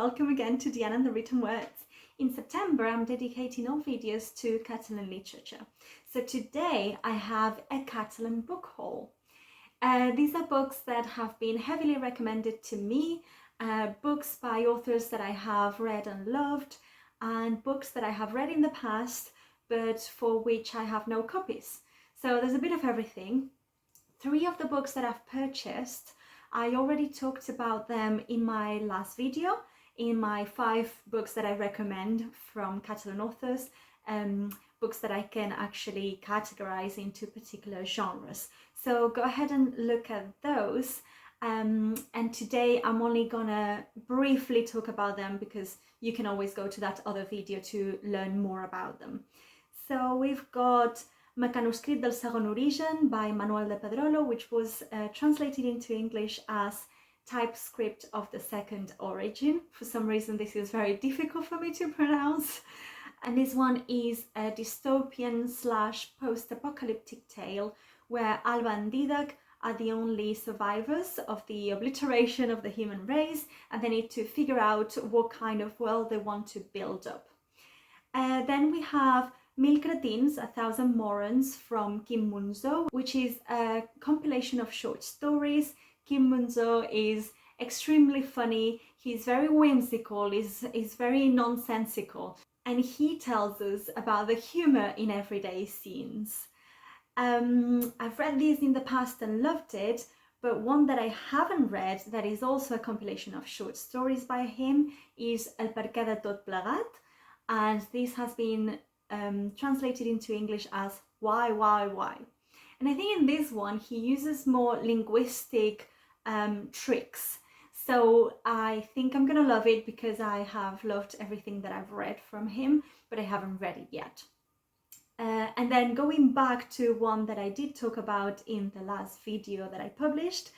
welcome again to Diana and the Written Words. In September, I'm dedicating all videos to Catalan literature. So today I have a Catalan book haul. These are books that have been heavily recommended to me, books by authors that I have read and loved, and books that I have read in the past, but for which I have no copies. So there's a bit of everything. 3 of the books that I've purchased, I already talked about them in my last video, in my 5 books that I recommend from Catalan authors, books that I can actually categorize into particular genres. So go ahead and look at those. And today I'm only gonna briefly talk about them because you can always go to that other video to learn more about them. So we've got Mecanoscrit del segon origen by Manuel de Pedrolo, which was translated into English as Typescript of the second origin. For some reason this is very difficult for me to pronounce. And this one is a dystopian / post-apocalyptic tale where Alba and Didac are the only survivors of the obliteration of the human race, and they need to figure out what kind of world they want to build up. Then we have 1000 cretins, 1000 morons from Quim Monzó, which is a compilation of short stories. Quim Monzó is extremely funny, he's very whimsical, he's very nonsensical, and he tells us about the humour in everyday scenes. I've read these in the past and loved it, but one that I haven't read that is also a compilation of short stories by him is El perquè de tot plegat, and this has been translated into English as why. And I think in this one he uses more linguistic tricks. So I think I'm gonna love it because I have loved everything that I've read from him, but I haven't read it yet. And then going back to one that I did talk about in the last video that I published,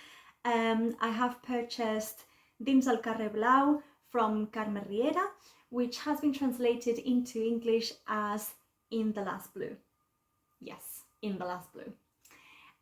I have purchased Dins el carrer blau from Carme Riera, which has been translated into English as In the Last Blue. Yes, In the Last Blue.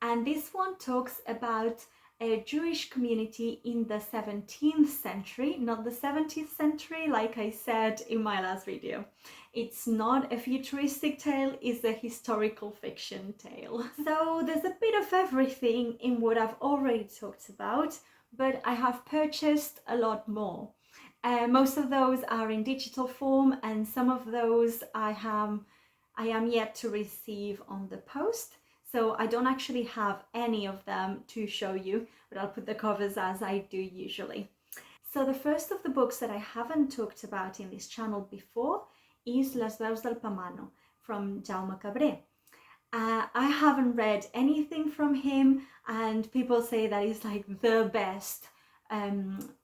And this one talks about a Jewish community in the 17th century, not the 70th century, like I said in my last video. It's not a futuristic tale, it's a historical fiction tale. So there's a bit of everything in what I've already talked about, but I have purchased a lot more. Most of those are in digital form, and some of those I am yet to receive on the post. So I don't actually have any of them to show you, but I'll put the covers as I do usually. So the first of the books that I haven't talked about in this channel before is Les Veus del Pamano from Jaume Cabré. I haven't read anything from him, and people say that he's like the best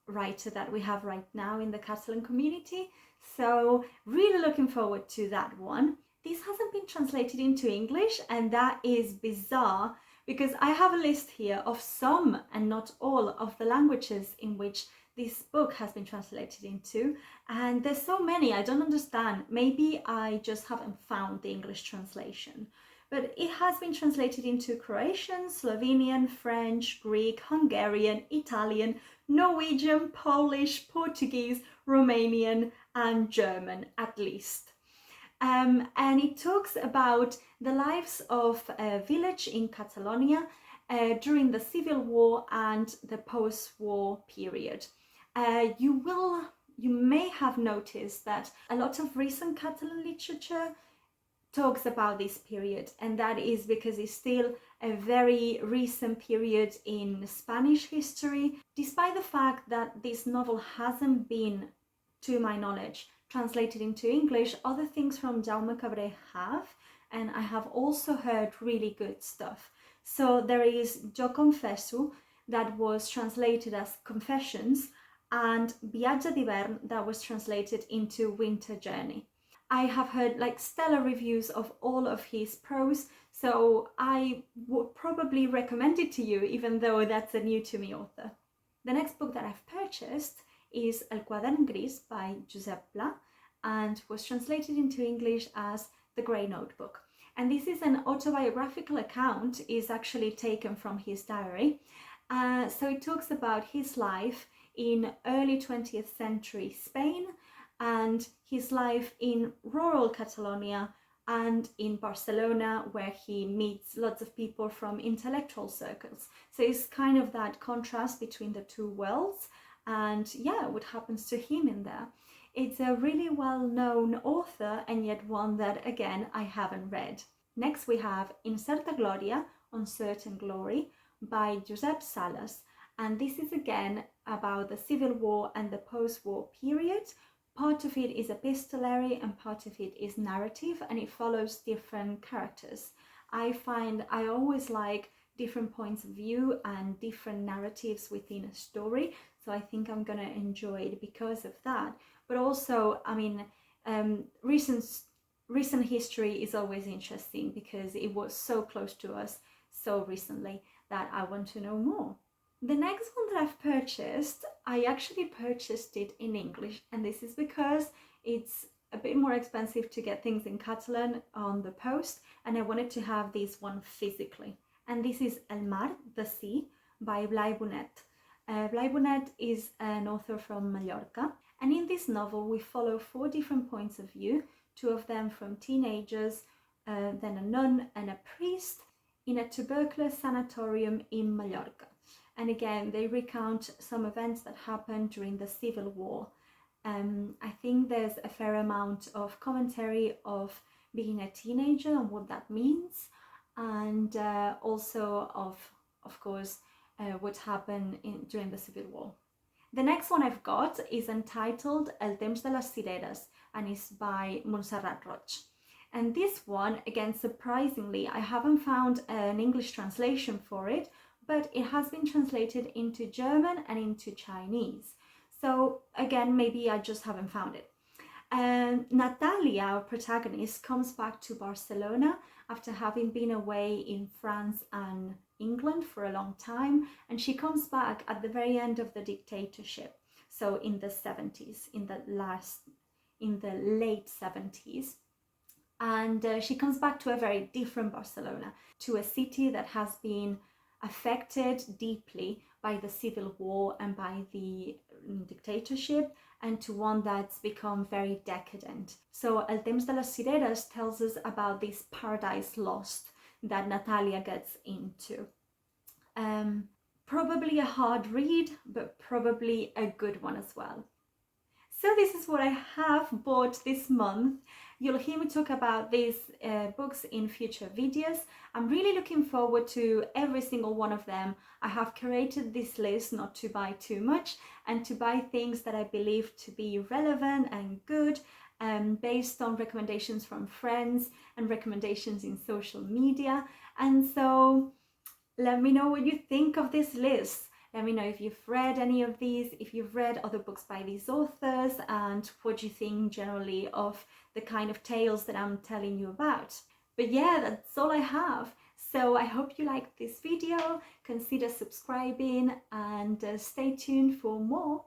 writer that we have right now in the Catalan community. So really looking forward to that one. This hasn't been translated into English, and that is bizarre because I have a list here of some and not all of the languages in which this book has been translated into, and there's so many I don't understand. Maybe I just haven't found the English translation. But it has been translated into Croatian, Slovenian, French, Greek, Hungarian, Italian, Norwegian, Polish, Portuguese, Romanian and German at least. And it talks about the lives of a village in Catalonia during the Civil War and the post-war period. You may have noticed that a lot of recent Catalan literature talks about this period, and that is because it's still a very recent period in Spanish history, despite the fact that this novel hasn't been, to my knowledge, translated into English. Other things from Jaume Cabré have, and I have also heard really good stuff. So there is Jo Confesso, that was translated as Confessions, and Viatge d'hivern, that was translated into Winter Journey. I have heard like stellar reviews of all of his prose, so I would probably recommend it to you, even though that's a new to me author. The next book that I've purchased is El quadern gris by Josep Pla, and was translated into English as The Grey Notebook. And this is an autobiographical account, is actually taken from his diary. So it talks about his life in early 20th century Spain and his life in rural Catalonia and in Barcelona, where he meets lots of people from intellectual circles. So it's kind of that contrast between the two worlds, and yeah, what happens to him in there. It's a really well-known author, and yet one that, again, I haven't read. Next we have Incerta Gloria, Uncertain Glory, by Josep Salas, and this is again about the Civil War and the post-war period. Part of it is epistolary and part of it is narrative, and it follows different characters. I find I always like different points of view and different narratives within a story, so I think I'm gonna enjoy it because of that. But also, I mean, recent history is always interesting because it was so close to us so recently that I want to know more. The next one that I've purchased, I actually purchased it in English, and this is because it's a bit more expensive to get things in Catalan on the post, and I wanted to have this one physically. And this is El Mar, the Sea, by Blai Bonet. Blai Bonet is an author from Mallorca, and in this novel we follow 4 different points of view, 2 of them from teenagers, then a nun and a priest in a tuberculosis sanatorium in Mallorca. And again, they recount some events that happened during the Civil War. I think there's a fair amount of commentary of being a teenager and what that means, and also of course, what happened during the Civil War. The next one I've got is entitled El temps de las cireres, and is by Montserrat Roig. And this one, again, surprisingly, I haven't found an English translation for it, but it has been translated into German and into Chinese. So again, maybe I just haven't found it. Natalia, our protagonist, comes back to Barcelona after having been away in France and England for a long time, and she comes back at the very end of the dictatorship, so in the 70s, in the late 70s. And she comes back to a very different Barcelona, to a city that has been affected deeply by the Civil War and by the dictatorship, and to one that's become very decadent. So El temps de las cireres tells us about this paradise lost that Natalia gets into. Probably a hard read, but probably a good one as well. So this is what I have bought this month. You'll hear me talk about these books in future videos. I'm really looking forward to every single one of them. I have curated this list not to buy too much and to buy things that I believe to be relevant and good, based on recommendations from friends and recommendations in social media. And so let me know what you think of this list. Let me know if you've read any of these, if you've read other books by these authors, and what you think generally of the kind of tales that I'm telling you about. But yeah, that's all I have. So I hope you liked this video, consider subscribing, and stay tuned for more.